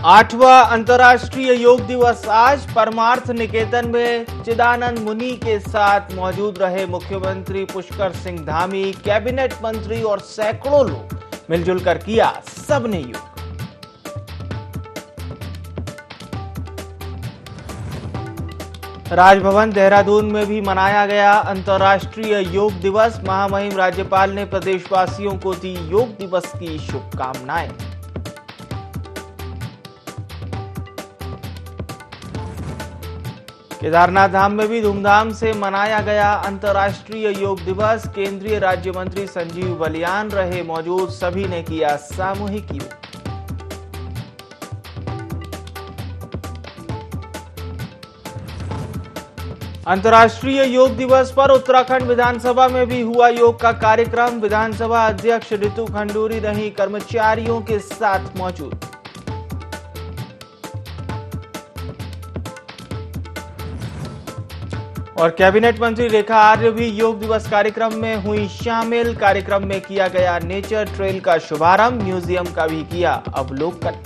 8वां अंतर्राष्ट्रीय योग दिवस आज परमार्थ निकेतन में चिदानंद मुनि के साथ मौजूद रहे मुख्यमंत्री पुष्कर सिंह धामी, कैबिनेट मंत्री और सैकड़ों लोग मिलजुल कर किया सबने योग। राजभवन देहरादून में भी मनाया गया अंतर्राष्ट्रीय योग दिवस। महामहिम राज्यपाल ने प्रदेशवासियों को दी योग दिवस की शुभकामनाएं। केदारनाथ धाम में भी धूमधाम से मनाया गया अंतर्राष्ट्रीय योग दिवस। केंद्रीय राज्य मंत्री संजीव बलियान रहे मौजूद, सभी ने किया सामूहिक योग। अंतर्राष्ट्रीय योग दिवस पर उत्तराखंड विधानसभा में भी हुआ योग का कार्यक्रम। विधानसभा अध्यक्ष रितु खंडूरी रही कर्मचारियों के साथ मौजूद। और कैबिनेट मंत्री रेखा आर्य भी योग दिवस कार्यक्रम में हुई शामिल। कार्यक्रम में किया गया नेचर ट्रेल का शुभारंभ, म्यूजियम का भी किया अवलोकन।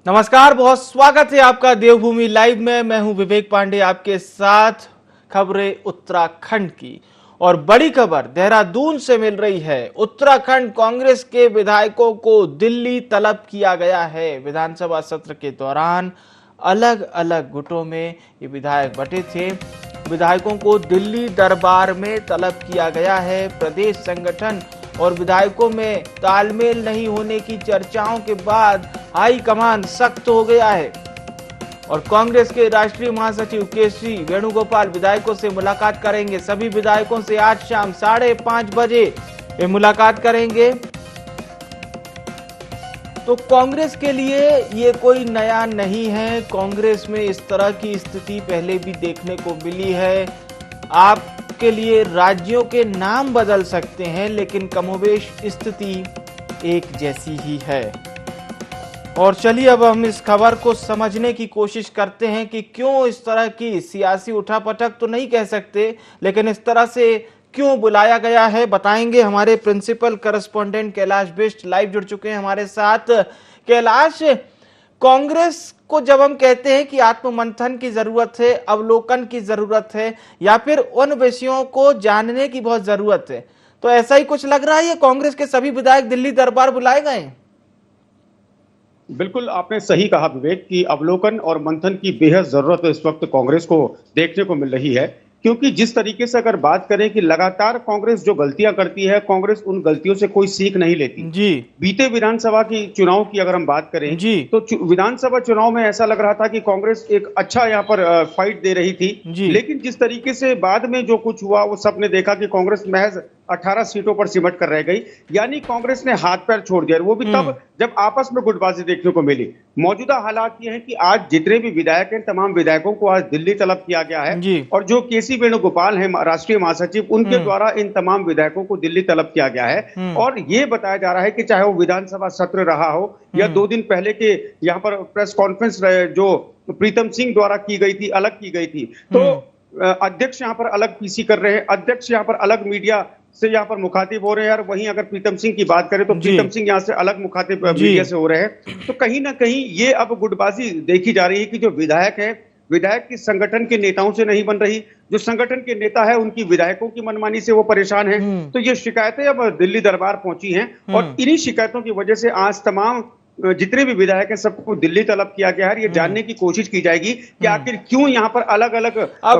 नमस्कार, बहुत स्वागत है आपका देवभूमि लाइव में। मैं हूं विवेक पांडे आपके साथ। खबरें उत्तराखंड की और बड़ी खबर देहरादून से मिल रही है। उत्तराखंड कांग्रेस के विधायकों को दिल्ली तलब किया गया है। विधानसभा सत्र के दौरान अलग अलग गुटों में ये विधायक बंटे थे। विधायकों को दिल्ली दरबार में तलब किया गया है। प्रदेश संगठन और विधायकों में तालमेल नहीं होने की चर्चाओं के बाद हाईकमान सख्त हो गया है और कांग्रेस के राष्ट्रीय महासचिव केसी वेणुगोपाल विधायकों से मुलाकात करेंगे। सभी विधायकों से आज शाम 5:30 बजे वे मुलाकात करेंगे। तो कांग्रेस के लिए ये कोई नया नहीं है। कांग्रेस में इस तरह की स्थिति पहले भी देखने को मिली है। आपके लिए राज्यों के नाम बदल सकते हैं, लेकिन कमोबेश स्थिति एक जैसी ही है। और चलिए अब हम इस खबर को समझने की कोशिश करते हैं कि क्यों इस तरह की सियासी उठापटक तो नहीं कह सकते, लेकिन इस तरह से क्यों बुलाया गया है, बताएंगे हमारे principal correspondent Kailash Bisht live जुड़ चुके हैं हमारे साथ। कैलाश, कांग्रेस को जब हम कहते हैं कि आत्ममंथन की जरूरत है, अवलोकन की जरूरत है या फिर उन विषयों को जानने की बहुत जरूरत है, तो ऐसा ही कुछ लग रहा है। ये कांग्रेस के सभी विधायक दिल्ली दरबार बुलाए गए हैं। बिल्कुल आपने सही कहा विवेक कि अवलोकन और मंथन की बेहद जरूरत इस वक्त कांग्रेस को देखने को मिल रही है, क्योंकि जिस तरीके से अगर बात करें कि लगातार कांग्रेस जो गलतियां करती है, कांग्रेस उन गलतियों से कोई सीख नहीं लेती जी। बीते विधानसभा की चुनाव की अगर हम बात करें जी, तो विधानसभा चुनाव में ऐसा लग रहा था कि कांग्रेस एक अच्छा यहाँ पर फाइट दे रही थी, लेकिन जिस तरीके से बाद में जो कुछ हुआ वो सबने देखा कि कांग्रेस महज 18 सीटों पर सिमट कर रह गई। यानी कांग्रेस ने हाथ पैर छोड़ दिया, वो भी तब जब आपस में गुटबाजी देखने को मिली। मौजूदा हालात ये हैं कि आज जितने भी विधायक हैं, तमाम विधायकों को आज दिल्ली तलब किया गया है और जो केसी वेणुगोपाल हैं राष्ट्रीय महासचिव, उनके द्वारा इन तमाम विधायकों को दिल्ली तलब किया गया है। और ये बताया जा रहा है कि चाहे वो विधानसभा सत्र रहा हो या 2 दिन पहले के यहाँ पर प्रेस कॉन्फ्रेंस जो प्रीतम सिंह द्वारा की गई थी, अलग की गई थी, तो अध्यक्ष यहाँ पर अलग पीसी कर रहे हैं, अध्यक्ष यहाँ पर अलग मीडिया से यहाँ पर मुखातिब हो रहे हैं। और वहीं अगर प्रीतम सिंह की बात करें तो प्रीतम सिंह यहाँ से अलग मुखातिब मीडिया से हो रहे हैं। तो कहीं ना कहीं ये अब गुटबाजी देखी जा रही है कि जो विधायक है, विधायक की संगठन के नेताओं से नहीं बन रही, जो संगठन के नेता है उनकी विधायकों की मनमानी से वो परेशान हैं। तो ये शिकायतें अब दिल्ली दरबार पहुंची हैं और इन्हीं शिकायतों की वजह से आज तमाम जितने भी विधायक हैं सबको दिल्ली तलब किया गया है। ये जानने की कोशिश की जाएगी कि आखिर क्यों यहाँ पर अलग अलग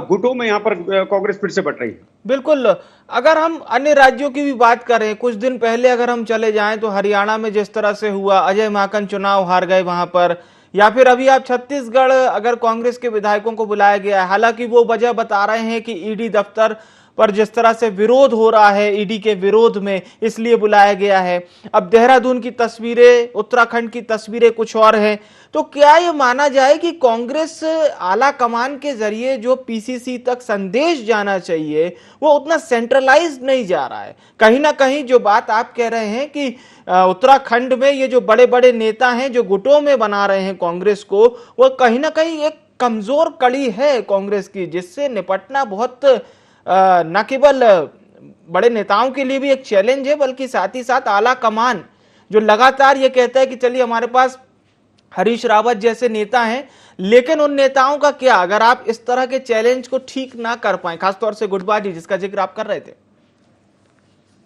गुटों में यहाँ पर कांग्रेस फिर से बट रही है। बिल्कुल, अगर हम अन्य राज्यों की भी बात करें, कुछ दिन पहले अगर हम चले जाएं तो हरियाणा में जिस तरह से हुआ, अजय माकन चुनाव हार गए वहां पर, या फिर अभी आप छत्तीसगढ़ अगर कांग्रेस के विधायकों को बुलाया गया है, हालांकि वो वजह बता रहे हैं कि ईडी दफ्तर पर जिस तरह से विरोध हो रहा है, ईडी के विरोध में, इसलिए बुलाया गया है। अब देहरादून की तस्वीरें, उत्तराखंड की तस्वीरें कुछ और हैं। तो क्या ये माना जाए कि कांग्रेस आला कमान के जरिए जो पीसीसी तक संदेश जाना चाहिए वो उतना सेंट्रलाइज नहीं जा रहा है? कहीं ना कहीं जो बात आप कह रहे हैं कि उत्तराखंड में ये जो बड़े बड़े नेता हैं जो गुटों में बना रहे हैं कांग्रेस को, वो कहीं ना कहीं एक कमजोर कड़ी है कांग्रेस की, जिससे निपटना बहुत न केवल बड़े नेताओं के लिए भी एक चैलेंज है, बल्कि साथ ही साथ आला कमान जो लगातार ये कहता है कि चलिए हमारे पास हरीश रावत जैसे नेता हैं, लेकिन उन नेताओं का क्या अगर आप इस तरह के चैलेंज को ठीक ना कर पाए, खासतौर से गुटबाजी जिसका जिक्र आप कर रहे थे।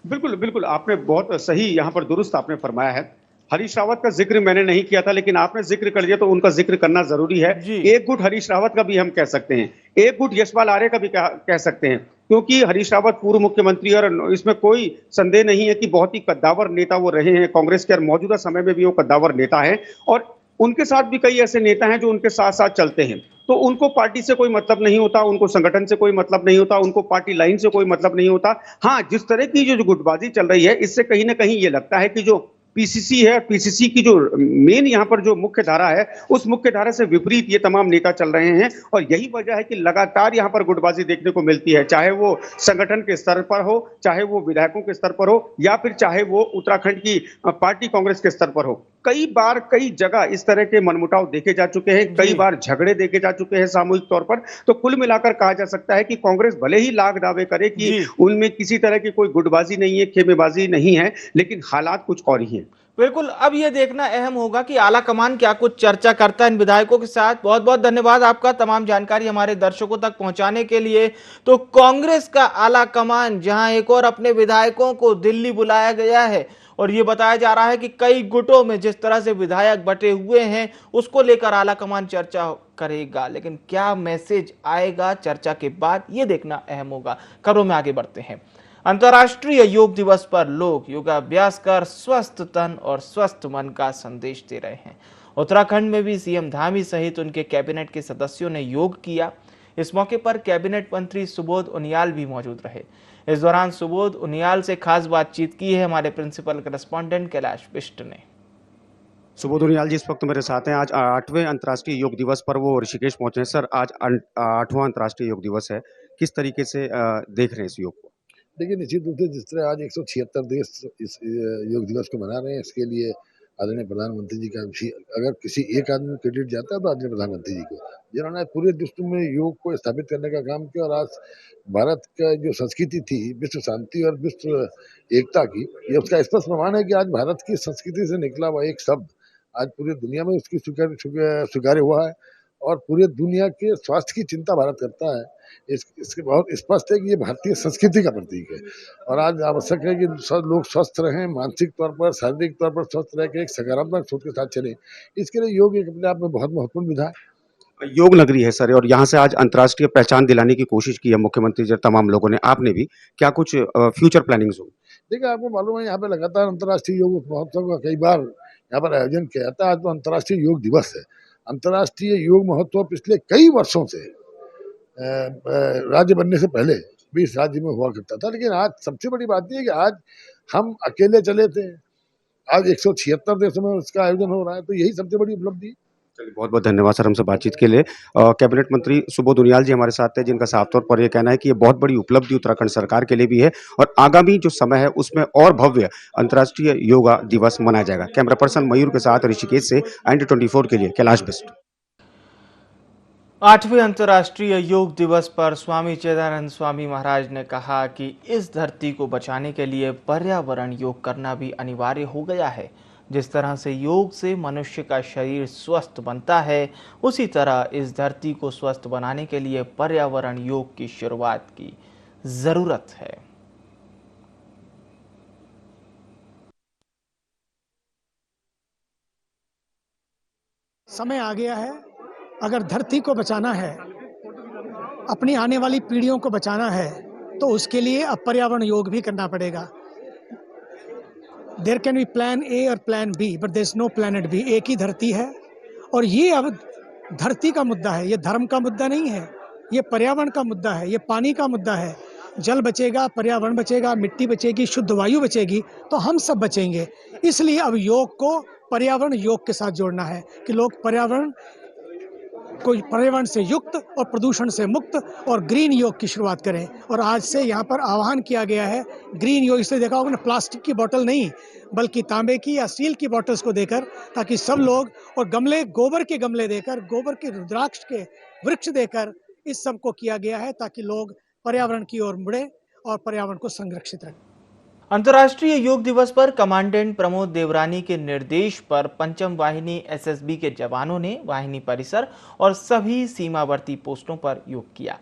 बिल्कुल बिल्कुल, आपने बहुत सही यहाँ पर दुरुस्त आपने फरमाया है। हरीश रावत का जिक्र मैंने नहीं किया था, लेकिन आपने जिक्र कर दिया तो उनका जिक्र करना जरूरी है। एक गुट हरीश रावत का भी हम कह सकते हैं, एक गुट यशपाल आर्य का भी कह सकते हैं, क्योंकि हरीश रावत पूर्व मुख्यमंत्री और इसमें कोई संदेह नहीं है कि बहुत ही कद्दावर नेता वो रहे हैं कांग्रेस के, और मौजूदा समय में भी वो कद्दावर नेता है। और उनके साथ भी कई ऐसे नेता हैं जो उनके साथ साथ चलते हैं, तो उनको पार्टी से कोई मतलब नहीं होता, उनको संगठन से कोई मतलब नहीं होता, उनको पार्टी लाइन से कोई मतलब नहीं होता। हाँ, जिस तरह की जो गुटबाजी चल रही है, इससे कहीं ना कहीं ये लगता है कि जो पीसीसी है, पीसीसी की जो मेन यहाँ पर जो मुख्य धारा है, उस मुख्य धारा से विपरीत ये तमाम नेता चल रहे हैं। और यही वजह है कि लगातार यहाँ पर गुटबाजी देखने को मिलती है, चाहे वो संगठन के स्तर पर हो, चाहे वो विधायकों के स्तर पर हो, या फिर चाहे वो उत्तराखंड की पार्टी कांग्रेस के स्तर पर हो। कई बार कई जगह इस तरह के मनमुटाव देखे जा चुके हैं, कई बार झगड़े देखे जा चुके हैं सामूहिक तौर पर। तो कुल मिलाकर कहा जा सकता है कि कांग्रेस भले ही लाख दावे करे कि उनमें किसी तरह की कोई गुटबाजी नहीं है, खेमेबाजी नहीं है, लेकिन हालात कुछ और ही है। बिल्कुल, अब यह देखना अहम होगा कि आला कमान क्या कुछ चर्चा करता है इन विधायकों के साथ। बहुत बहुत धन्यवाद आपका तमाम जानकारी हमारे दर्शकों तक पहुंचाने के लिए। तो कांग्रेस का आला कमान जहां एक और अपने विधायकों को दिल्ली बुलाया गया है और ये बताया जा रहा है कि कई गुटों में जिस तरह से विधायक बटे हुए हैं उसको लेकर आला कमान चर्चा करेगा, लेकिन क्या मैसेज आएगा चर्चा के बाद, ये देखना अहम होगा। खबरों में आगे बढ़ते हैं। अंतर्राष्ट्रीय योग दिवस पर लोग योगाभ्यास कर स्वस्थ तन और स्वस्थ मन का संदेश दे रहे हैं। उत्तराखंड में भी सीएम धामी सहित उनके कैबिनेट के सदस्यों ने योग किया। इस मौके पर कैबिनेट मंत्री सुबोध उनियाल भी मौजूद रहे। इस दौरान सुबोध उनियाल से खास बातचीत की है हमारे प्रिंसिपल करस्पॉन्डेंट कैलाश बिष्ट ने। सुबोध उनियाल जी इस वक्त मेरे साथ हैं। आज 8वें अंतर्राष्ट्रीय योग दिवस पर वो ऋषिकेश पहुंचे हैं। सर, आज 8वां अंतर्राष्ट्रीय योग दिवस है, किस तरीके से देख रहे हैं इस योग को? देखिए, निश्चित रूप से जिस तरह आज 176 देश इस योग दिवस को मना रहे हैं, इसके लिए आदरणीय प्रधानमंत्री जी का भी अगर किसी एक आदमी को क्रेडिट जाता है तो आदरणीय प्रधानमंत्री जी को, जिन्होंने पूरे विश्व में योग को स्थापित करने का काम किया। और आज भारत का जो संस्कृति थी विश्व शांति और विश्व एकता की, ये उसका स्पष्ट प्रमाण है कि आज भारत की संस्कृति से निकला हुआ एक शब्द आज पूरी दुनिया में उसकी स्वीकार्य हुआ है और पूरी दुनिया के स्वास्थ्य की चिंता भारत करता है। इसके बहुत स्पष्ट है कि ये भारतीय संस्कृति का प्रतीक है। और आज आवश्यक है कि सब लोग स्वस्थ रहें, मानसिक तौर पर, शारीरिक तौर पर स्वस्थ रह के एक सकारात्मक सोच के साथ चलें। इसके लिए योग एक अपने आप में बहुत महत्वपूर्ण विधा है। योग नगरी है सर, और यहाँ से आज अंतर्राष्ट्रीय पहचान दिलाने की कोशिश की है मुख्यमंत्री जी, तमाम लोगों ने, आपने भी। क्या कुछ फ्यूचर प्लानिंग्स हो? देखिए, आपको मालूम है यहाँ पे लगातार अंतर्राष्ट्रीय योग महोत्सव का कई बार यहाँ पर आयोजन किया जाता है। आज तो अंतर्राष्ट्रीय योग दिवस है। अंतर्राष्ट्रीय योग महोत्सव पिछले कई वर्षों से राज्य बनने से पहले भी इस राज्य में हुआ करता था, लेकिन आज सबसे बड़ी बात यह है कि आज हम अकेले चले थे, आज 176 देशों में उसका आयोजन हो रहा है, तो यही सबसे बड़ी उपलब्धि है। चलिए, बहुत बहुत धन्यवाद सर हमसे बातचीत के लिए। कैबिनेट मंत्री सुबोध उनियाल जी हमारे साथ थे, जिनका साफ तौर पर यह कहना है कि ये बहुत बड़ी उपलब्धि उत्तराखंड सरकार के लिए भी है और आगामी जो समय है उसमें और भव्य अंतर्राष्ट्रीय योगा दिवस मनाया जाएगा। कैमरा पर्सन मयूर के साथ ऋषिकेश से ND24 के लिए कैलाश बिष्ट। 8वें अंतर्राष्ट्रीय योग दिवस पर स्वामी चिदानंद स्वामी महाराज ने कहा कि इस धरती को बचाने के लिए पर्यावरण योग करना भी अनिवार्य हो गया है। जिस तरह से योग से मनुष्य का शरीर स्वस्थ बनता है, उसी तरह इस धरती को स्वस्थ बनाने के लिए पर्यावरण योग की शुरुआत की जरूरत है। समय आ गया है, अगर धरती को बचाना है, अपनी आने वाली पीढ़ियों को बचाना है, तो उसके लिए अब पर्यावरण योग भी करना पड़ेगा। There can be plan A और plan B, but there is no planet B. एक ही धरती है और ये अब धरती का मुद्दा है, ये धर्म का मुद्दा नहीं है, ये पर्यावरण का मुद्दा है, ये पानी का मुद्दा है। जल बचेगा, पर्यावरण बचेगा, मिट्टी बचेगी, शुद्ध वायु बचेगी, तो हम सब बचेंगे। इसलिए अब योग को पर्यावरण योग के साथ जोड़ना है कि लोग पर्यावरण से युक्त और प्रदूषण से मुक्त और ग्रीन योग की शुरुआत करें। और आज से यहाँ पर आह्वान किया गया है ग्रीन योग। इसलिए देखा होगा प्लास्टिक की बोतल नहीं, बल्कि तांबे की या स्टील की बोतल्स को देकर, ताकि सब लोग, और गमले, गोबर के गमले देकर, गोबर के रुद्राक्ष के वृक्ष देकर, इस सब को किया गया है ताकि लोग पर्यावरण की ओर मुड़े और पर्यावरण को संरक्षित रखें। अंतर्राष्ट्रीय योग दिवस पर कमांडेंट प्रमोद देवरानी के निर्देश पर पंचम वाहिनी एसएसबी के जवानों ने वाहिनी परिसर और सभी सीमावर्ती पोस्टों पर योग किया।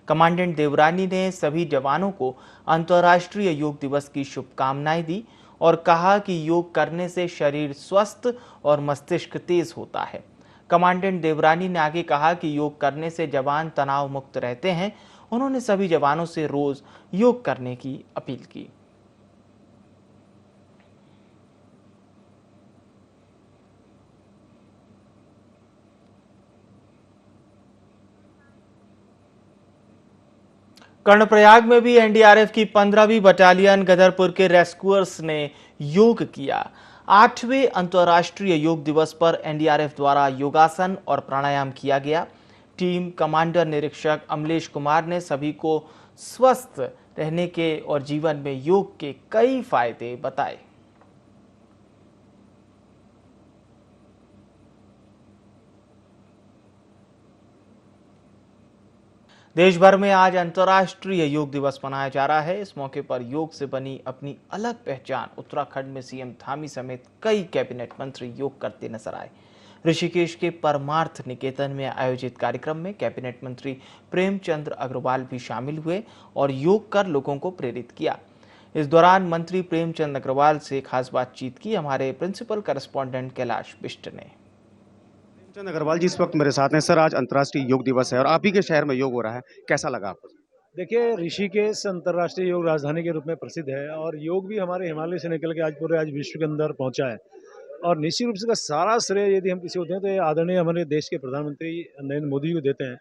कमांडेंट देवरानी ने सभी जवानों को अंतर्राष्ट्रीय योग दिवस की शुभकामनाएं दी और कहा कि योग करने से शरीर स्वस्थ और मस्तिष्क तेज होता है। कमांडेंट देवरानी ने आगे कहा कि योग करने से जवान तनाव मुक्त रहते हैं। उन्होंने सभी जवानों से रोज योग करने की अपील की। कर्णप्रयाग में भी एनडीआरएफ की 15वीं बटालियन गदरपुर के रेस्क्यूअर्स ने योग किया। 8वें अंतर्राष्ट्रीय योग दिवस पर एनडीआरएफ द्वारा योगासन और प्राणायाम किया गया। टीम कमांडर निरीक्षक अमलेश कुमार ने सभी को स्वस्थ रहने के और जीवन में योग के कई फायदे बताए। देश भर में आज अंतर्राष्ट्रीय योग दिवस मनाया जा रहा है। इस मौके पर योग से बनी अपनी अलग पहचान उत्तराखंड में सीएम धामी समेत कई कैबिनेट मंत्री योग करते नजर आए। ऋषिकेश के परमार्थ निकेतन में आयोजित कार्यक्रम में कैबिनेट मंत्री प्रेमचंद अग्रवाल भी शामिल हुए और योग कर लोगों को प्रेरित किया। इस दौरान मंत्री प्रेमचंद अग्रवाल से खास बातचीत की हमारे प्रिंसिपल करस्पॉन्डेंट कैलाश बिष्ट ने। प्रेमचंद अग्रवाल जी इस वक्त मेरे साथ हैं। सर, आज अंतर्राष्ट्रीय योग दिवस है और आप ही के शहर में योग हो रहा है, कैसा लगा आपको? देखिए, ऋषिकेश अंतर्राष्ट्रीय योग राजधानी के रूप में प्रसिद्ध है और योग भी हमारे हिमालय से निकल के आज विश्व के अंदर पहुंचा है। और निश्चित रूप से का सारा श्रेय यदि हम किसी को दें तो ये आदरणीय हमारे देश के प्रधानमंत्री नरेंद्र मोदी को देते हैं।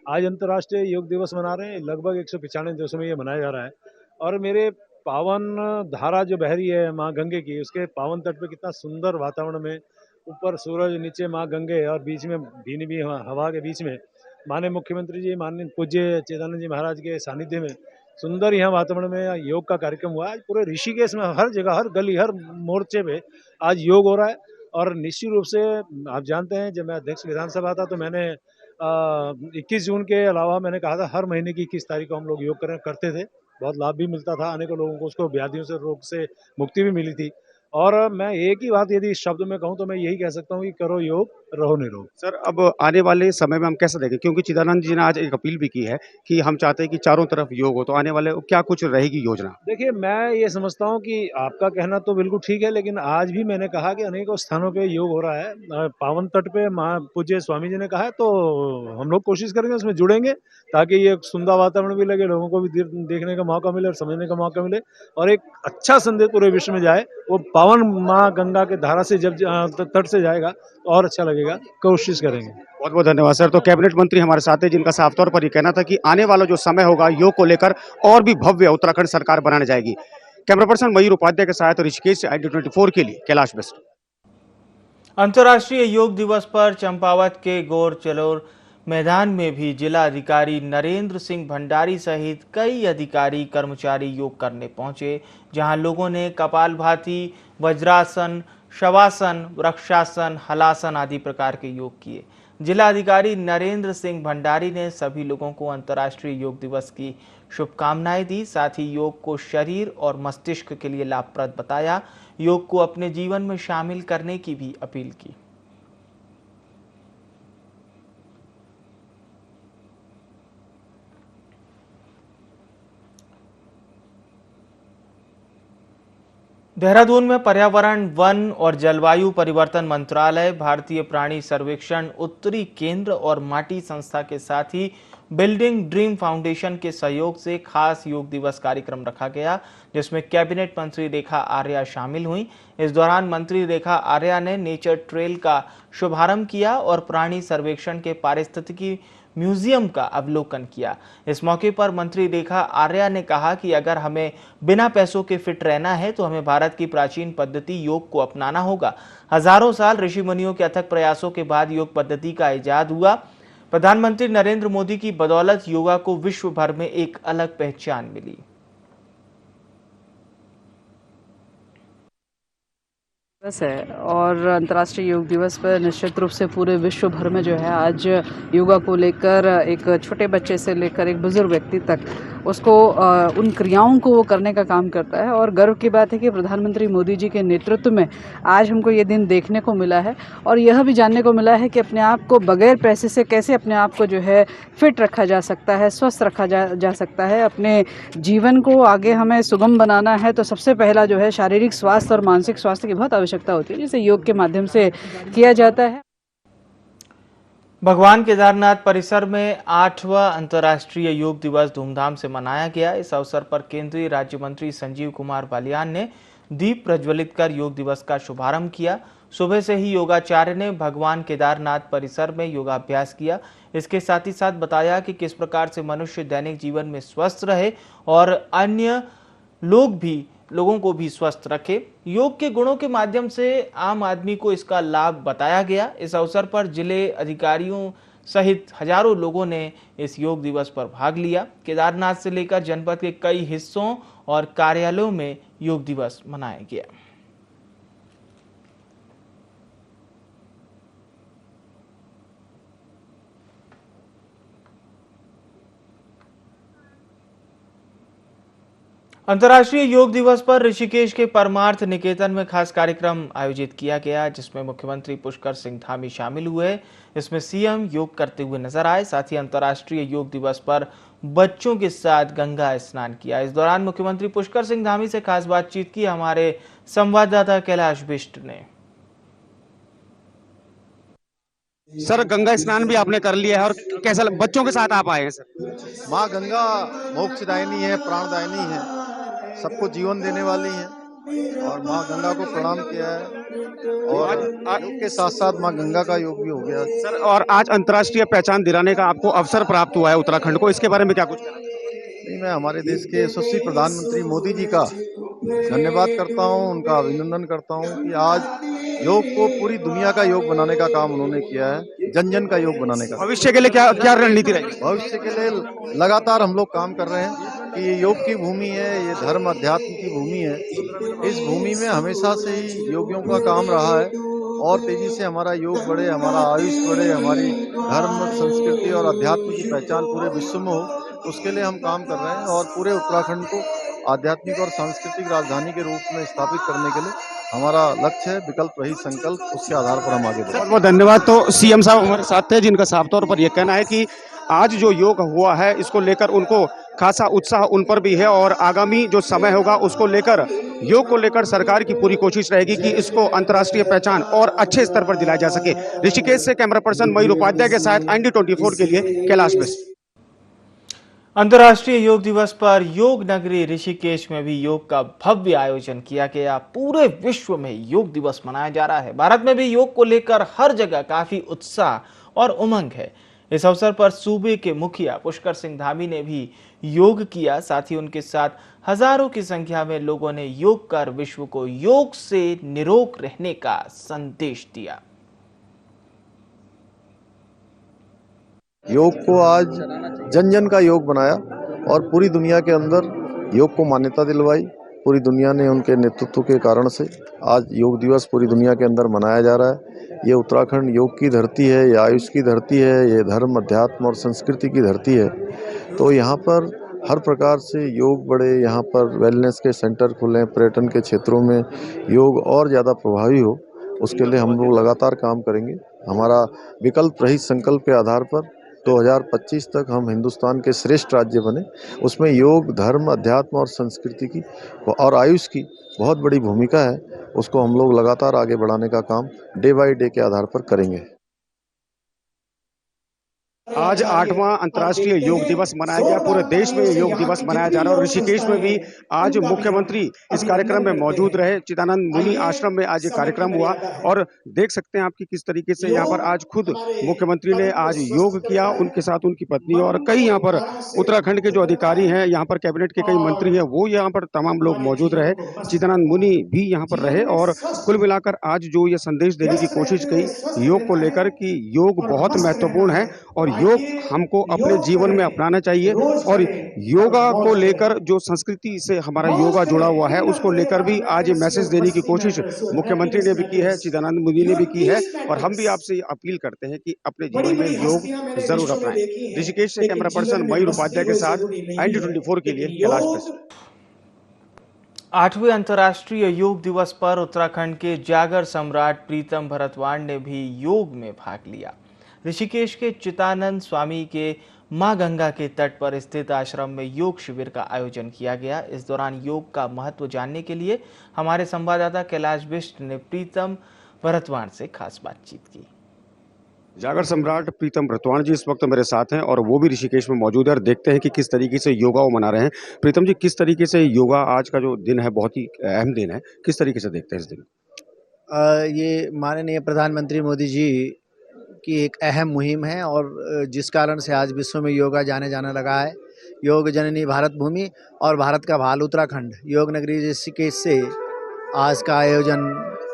आज अंतर्राष्ट्रीय योग दिवस मना रहे हैं, लगभग 195 देशों में ये मनाया जा रहा है। और मेरे पावन धारा जो बह रही है माँ गंगे की, उसके पावन तट पे कितना सुंदर वातावरण में, ऊपर सूरज, नीचे माँ गंगे और बीच में भीनी भी हवा के बीच में माननीय मुख्यमंत्री जी, माननीय पूज्य चेतानंद जी महाराज के सानिध्य में सुंदर यहाँ वातावरण में योग का कार्यक्रम हुआ। आज पूरे ऋषिकेश में हर जगह, हर गली, हर मोर्चे पे आज योग हो रहा है। और निश्चित रूप से आप जानते हैं, जब मैं अध्यक्ष विधानसभा था तो मैंने 21 जून के अलावा मैंने कहा था हर महीने की 21 तारीख को हम लोग योग करते थे। बहुत लाभ भी मिलता था, अनेकों लोगों को उसको व्याधियों से, रोग से मुक्ति भी मिली थी। और मैं एक ही बात यदि इस शब्द में कहूं तो मैं यही कह सकता हूं कि करो योग, रहो निरोग। सर, अब आने वाले समय में हम कैसे देखें, क्योंकि चिदानंद जी ने आज एक अपील भी की है कि हम चाहते हैं कि चारों तरफ योग हो, तो आने वाले क्या कुछ रहेगी योजना? देखिए, मैं ये समझता हूं कि आपका कहना तो बिल्कुल ठीक है, लेकिन आज भी मैंने कहा कि अनेकों स्थानों पे योग हो रहा है। पावन तट पे पूज्य स्वामी जी ने कहा है, तो हम लोग कोशिश करेंगे, उसमें जुड़ेंगे ताकि ये सुंदर वातावरण भी लगे, लोगों को भी देखने का मौका मिले और समझने का मौका मिले और एक अच्छा संदेश पूरे विश्व में जाए। वो पावन माँ गंगा के धारा से जब तट से जाएगा तो और अच्छा लगेगा, कोशिश करेंगे। बहुत बहुत धन्यवाद सर। तो कैबिनेट मंत्री हमारे साथ हैं, जिनका साफ तौर पर ये कहना था कि आने वाला जो समय होगा योग को लेकर और भी भव्य उत्तराखंड सरकार बनाने जाएगी। कैमरा पर्सन मयूर उपाध्याय के साथ ऋषिकेश से ID24 के लिए कैलाश बिष्ट। अंतर्राष्ट्रीय योग दिवस पर चंपावत के गोरचलोर मैदान में भी जिला अधिकारी नरेंद्र सिंह भंडारी सहित कई अधिकारी कर्मचारी योग करने पहुंचे, जहां लोगों ने कपालभाति, वज्रासन, शवासन, वृक्षासन, हलासन आदि प्रकार के योग किए। जिला अधिकारी नरेंद्र सिंह भंडारी ने सभी लोगों को अंतर्राष्ट्रीय योग दिवस की शुभकामनाएं दी। साथ ही योग को शरीर और मस्तिष्क के लिए लाभप्रद बताया। योग को अपने जीवन में शामिल करने की भी अपील की। देहरादून में पर्यावरण, वन और जलवायु परिवर्तन मंत्रालय, भारतीय प्राणी सर्वेक्षण, उत्तरी केंद्र और माटी संस्था के साथ ही बिल्डिंग ड्रीम फाउंडेशन के सहयोग से खास योग दिवस कार्यक्रम रखा गया, जिसमें कैबिनेट मंत्री रेखा आर्या शामिल हुई। इस दौरान मंत्री रेखा आर्या ने नेचर ट्रेल का शुभारंभ किया और प्राणी सर्वेक्षण के पारिस्थितिकी म्यूजियम का अवलोकन किया। इस मौके पर मंत्री रेखा आर्या ने कहा कि अगर हमें बिना पैसों के फिट रहना है तो हमें भारत की प्राचीन पद्धति योग को अपनाना होगा। हजारों साल ऋषि मुनियों के अथक प्रयासों के बाद योग पद्धति का इजाद हुआ। प्रधानमंत्री नरेंद्र मोदी की बदौलत योगा को विश्व भर में एक अलग पहचान मिली। दिवस है और अंतर्राष्ट्रीय योग दिवस पर निश्चित रूप से पूरे विश्व भर में जो है आज योगा को लेकर एक छोटे बच्चे से लेकर एक बुजुर्ग व्यक्ति तक उसको उन क्रियाओं को वो करने का काम करता है। और गर्व की बात है कि प्रधानमंत्री मोदी जी के नेतृत्व में आज हमको ये दिन देखने को मिला है और यह भी जानने को मिला है कि अपने आप को बगैर पैसे से कैसे अपने आप को जो है फिट रखा जा सकता है, स्वस्थ रखा जा सकता है। अपने जीवन को आगे हमें सुगम बनाना है तो सबसे पहला जो है शारीरिक स्वास्थ्य और मानसिक स्वास्थ्य की बहुत आवश्यकता होती है, जिसे योग के माध्यम से किया जाता है। भगवान केदारनाथ परिसर में 8वां अंतर्राष्ट्रीय योग दिवस धूमधाम से मनाया गया। इस अवसर पर केंद्रीय राज्य मंत्री संजीव कुमार बालियान ने दीप प्रज्वलित कर योग दिवस का शुभारंभ किया। सुबह से ही योगाचार्य ने भगवान केदारनाथ परिसर में योगाभ्यास किया। इसके साथ ही साथ बताया कि किस प्रकार से मनुष्य दैनिक जीवन में स्वस्थ रहे और अन्य लोगों को भी स्वस्थ रखे। योग के गुणों के माध्यम से आम आदमी को इसका लाभ बताया गया। इस अवसर पर जिले अधिकारियों सहित हजारों लोगों ने इस योग दिवस पर भाग लिया। केदारनाथ से लेकर जनपद के कई हिस्सों और कार्यालयों में योग दिवस मनाया गया। अंतर्राष्ट्रीय योग दिवस पर ऋषिकेश के परमार्थ निकेतन में खास कार्यक्रम आयोजित किया गया, जिसमें मुख्यमंत्री पुष्कर सिंह धामी शामिल हुए। इसमें सीएम योग करते हुए नजर आए। साथ ही अंतर्राष्ट्रीय योग दिवस पर बच्चों के साथ गंगा स्नान किया। इस दौरान मुख्यमंत्री पुष्कर सिंह धामी से खास बातचीत की हमारे संवाददाता कैलाश बिष्ट ने। सर, गंगा स्नान भी आपने कर लिया है और कैसा बच्चों के साथ आप आए हैं सर? माँ गंगा मोक्षदायिनी है, प्राणदायिनी है, सबको जीवन देने वाली है और माँ गंगा को प्रणाम किया है और योग के साथ साथ माँ गंगा का योग भी हो गया सर। और आज अंतर्राष्ट्रीय पहचान दिलाने का आपको अवसर प्राप्त हुआ है उत्तराखंड को, इसके बारे में क्या कुछ कहना? नहीं, मैं हमारे देश के यशस्वी प्रधानमंत्री मोदी जी का धन्यवाद करता हूँ, उनका अभिनंदन करता हूँ कि आज योग को पूरी दुनिया का योग बनाने का काम उन्होंने किया है, जन जन का योग बनाने का। भविष्य के लिए क्या क्या रणनीति रहेगी? भविष्य के लिए लगातार हम लोग काम कर रहे हैं कि ये योग की भूमि है, ये धर्म अध्यात्म की भूमि है। इस भूमि में हमेशा से ही योगियों का काम रहा है और तेजी से हमारा योग बढ़े, हमारा आयुष बढ़े, हमारी धर्म, संस्कृति और अध्यात्म की पहचान पूरे विश्व में हो, उसके लिए हम काम कर रहे हैं और पूरे उत्तराखंड को आध्यात्मिक और सांस्कृतिक राजधानी के रूप में स्थापित करने के लिए हमारा लक्ष्य है। विकल्प रही संकल्प, उसके आधार पर हम आगे बढ़े। बहुत बहुत धन्यवाद। तो सीएम साहब हमारे साथ थे, जिनका साफ तौर पर यह कहना है कि आज जो योग हुआ है इसको लेकर उनको खासा उत्साह उन पर भी है और आगामी जो समय होगा उसको लेकर, योग को लेकर सरकार की पूरी कोशिश रहेगी कि इसको अंतर्राष्ट्रीय पहचान और अच्छे स्तर पर दिलाया जा सके। ऋषिकेश से कैमरा पर्सन मयूर उपाध्याय के साथ ND24 के लिए कैलाश बिष्ट। अंतर्राष्ट्रीय योग दिवस पर योग नगरी ऋषिकेश में भी योग का भव्य आयोजन किया गया। पूरे विश्व में योग दिवस मनाया जा रहा है। भारत में भी योग को लेकर हर जगह काफी उत्साह और उमंग है। इस अवसर पर सूबे के मुखिया पुष्कर सिंह धामी ने भी योग किया। साथ ही उनके साथ हजारों की संख्या में लोगों ने योग कर विश्व को योग से निरोग रहने का संदेश दिया। योग को आज जन जन का योग बनाया और पूरी दुनिया के अंदर योग को मान्यता दिलवाई। पूरी दुनिया ने उनके नेतृत्व के कारण से आज योग दिवस पूरी दुनिया के अंदर मनाया जा रहा है। ये उत्तराखंड योग की धरती है, ये आयुष की धरती है, ये धर्म, अध्यात्म और संस्कृति की धरती है। तो यहाँ पर हर प्रकार से योग बढ़े, यहाँ पर वेलनेस के सेंटर खुलें, पर्यटन के क्षेत्रों में योग और ज़्यादा प्रभावी हो, उसके लिए हम लोग लगातार काम करेंगे। हमारा विकल्प रहित संकल्प के आधार पर 2025 तक हम हिंदुस्तान के श्रेष्ठ राज्य बने, उसमें योग, धर्म, अध्यात्म और संस्कृति की और आयुष की बहुत बड़ी भूमिका है। उसको हम लोग लगातार आगे बढ़ाने का काम डे बाय डे के आधार पर करेंगे। आज 8वां अंतर्राष्ट्रीय योग दिवस मनाया गया। पूरे देश में योग दिवस मनाया जा रहा है और ऋषिकेश में भी आज मुख्यमंत्री इस कार्यक्रम में मौजूद रहे। चिदानंद मुनि आश्रम में आज ये कार्यक्रम हुआ और देख सकते हैं आपकी किस तरीके से यहाँ पर आज खुद मुख्यमंत्री ने आज योग किया, उनके साथ उनकी पत्नी और कई यहाँ पर उत्तराखंड के जो अधिकारी हैं, यहाँ पर कैबिनेट के कई मंत्री हैं, वो यहाँ पर तमाम लोग मौजूद रहे। चिदानंद मुनि भी यहाँ पर रहे और कुल मिलाकर आज जो ये संदेश देने की कोशिश की योग को लेकर कि योग बहुत महत्वपूर्ण है और योग हमको अपने जीवन में अपनाना चाहिए। और योगा को लेकर जो संस्कृति से हमारा योगा जुड़ा हुआ है उसको लेकर भी आज ये मैसेज देने की कोशिश मुख्यमंत्री ने भी की है, चिदानंद मोदी ने भी की है, और हम भी आपसे अपील करते हैं कि अपने जीवन में योग जरूर अपनाएं। ऋषिकेश से कैमरा पर्सन मयूर उपाध्याय के साथ ND24 के लिए कैलाश प्रेस। 8वें अंतर्राष्ट्रीय योग दिवस पर उत्तराखंड के जागर सम्राट प्रीतम भरतवाण ने भी योग में भाग लिया। ऋषिकेश के चितानंद स्वामी के मां गंगा के तट पर स्थित आश्रम में योग शिविर का आयोजन किया गया। इस दौरान योग का महत्व जानने के लिए हमारे संवाददाता कैलाश बिष्ट ने प्रीतम भरतवाण से खास बातचीत की। जागर सम्राट प्रीतम भरतवाण जी इस वक्त मेरे साथ हैं और वो भी ऋषिकेश में मौजूद है और देखते हैं कि किस तरीके से योगा वो मना रहे हैं। प्रीतम जी, किस तरीके से योगा आज का जो दिन है बहुत ही अहम दिन है, किस तरीके से देखते हैं इस दिन? ये माननीय प्रधानमंत्री मोदी जी की एक अहम मुहिम है और जिस कारण से आज विश्व में योगा जाने जाने लगा है। योग जननी भारत भूमि और भारत का भाल उत्तराखंड योग नगरी ऋषिकेश से आज का आयोजन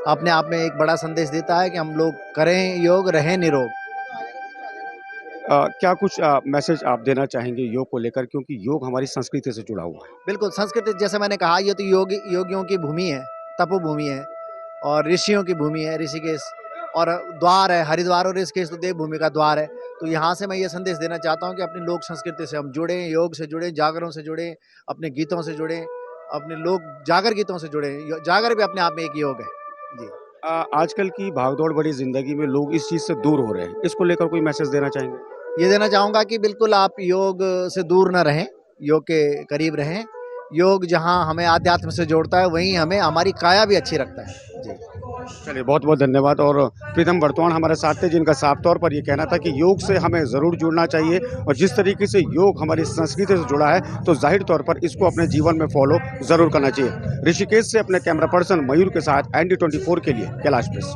अपने आप में एक बड़ा संदेश देता है कि हम लोग करें योग, रहें निरोग। क्या कुछ मैसेज आप देना चाहेंगे योग को लेकर, क्योंकि योग हमारी संस्कृति से जुड़ा हुआ है? बिल्कुल, संस्कृति जैसे मैंने कहा ये तो योगियों की भूमि है, तपोभूमि है और ऋषियों की भूमि है ऋषिकेश, और द्वार है हरिद्वार और ऋषिकेश तो देवभूमि का द्वार है। तो यहाँ से मैं ये संदेश देना चाहता हूँ कि अपनी लोक संस्कृति से हम जुड़ें, योग से जुड़ें, जागरों से जुड़ें, अपने गीतों से जुड़ें, अपने लोक जागर गीतों से जुड़ें। जागर भी अपने आप में एक योग है जी। आजकल की भागदौड़ भरी जिंदगी में लोग इस चीज से दूर हो रहे हैं, इसको लेकर कोई मैसेज देना चाहेंगे? ये देना चाहूँगा कि बिल्कुल आप योग से दूर न रहें, योग के करीब रहें। योग जहाँ हमें आध्यात्म से जोड़ता है वहीं हमें हमारी काया भी अच्छी रखता है जी। चलिए, बहुत बहुत धन्यवाद। और प्रीतम भरतवाण हमारे साथ थे जिनका साफ तौर पर ये कहना था कि योग से हमें जरूर जुड़ना चाहिए और जिस तरीके से योग हमारी संस्कृति से जुड़ा है तो जाहिर तौर पर इसको अपने जीवन में फॉलो जरूर करना चाहिए। ऋषिकेश से अपने कैमरा पर्सन मयूर के साथ ND24 के लिए कैलाश प्रेस।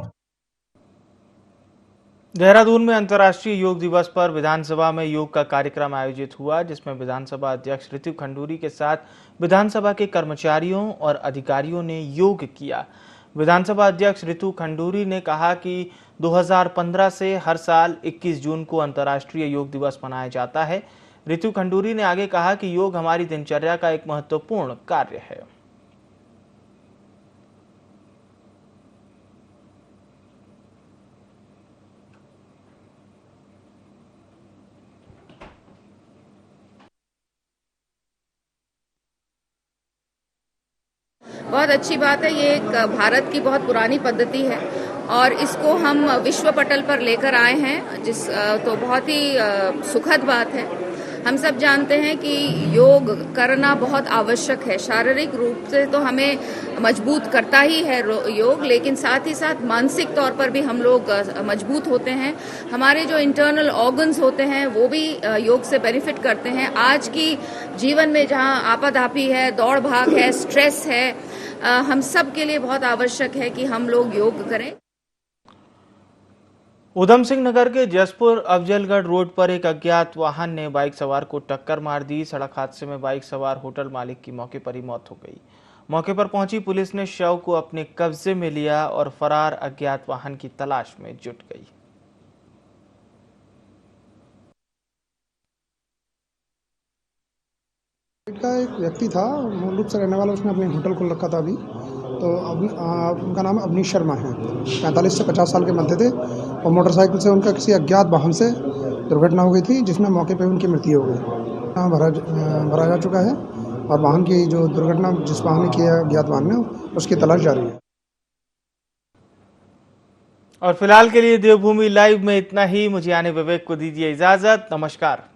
देहरादून में अंतर्राष्ट्रीय योग दिवस पर विधानसभा में योग का कार्यक्रम आयोजित हुआ, जिसमें विधानसभा अध्यक्ष ऋतु खंडूरी के साथ विधानसभा के कर्मचारियों और अधिकारियों ने योग किया। विधानसभा अध्यक्ष ऋतु खंडूरी ने कहा कि 2015 से हर साल 21 जून को अंतर्राष्ट्रीय योग दिवस मनाया जाता है। ऋतु खंडूरी ने आगे कहा कि योग हमारी दिनचर्या का एक महत्वपूर्ण कार्य है। बहुत अच्छी बात है। ये एक भारत की बहुत पुरानी पद्धति है और इसको हम विश्व पटल पर लेकर आए हैं, तो बहुत ही सुखद बात है। हम सब जानते हैं कि योग करना बहुत आवश्यक है। शारीरिक रूप से तो हमें मजबूत करता ही है योग, लेकिन साथ ही साथ मानसिक तौर पर भी हम लोग मजबूत होते हैं। हमारे जो इंटरनल ऑर्गन्स होते हैं वो भी योग से बेनिफिट करते हैं। आज की जीवन में जहां आपाधापी है, दौड़ भाग है, स्ट्रेस है, हम सब के लिए बहुत आवश्यक है कि हम लोग योग करें। उधम सिंह नगर के जसपुर अफजलगढ़ रोड पर एक अज्ञात वाहन ने बाइक सवार को टक्कर मार दी। सड़क हादसे में बाइक सवार होटल मालिक की मौके पर ही मौत हो गई। मौके पर पहुंची पुलिस ने शव को अपने कब्जे में लिया और फरार अज्ञात वाहन की तलाश में जुट गई। का एक व्यक्ति था, मूल रूप से रहने वाला, उसने अपने होटल खोल रखा था अभी, तो उनका नाम अवनीश शर्मा है। 45 से 50 साल के बनते थे और मोटरसाइकिल से उनका किसी अज्ञात वाहन से दुर्घटना हो गई थी, जिसमें मौके पर उनकी मृत्यु हो गई। भरा जा चुका है और वाहन की जो दुर्घटना जिस वाहन ने किया अज्ञात वाहन ने, उसकी तलाश जारी है। और फिलहाल के लिए देवभूमि लाइव में इतना ही। मुझे आने विवेक को दीजिए इजाजत। नमस्कार।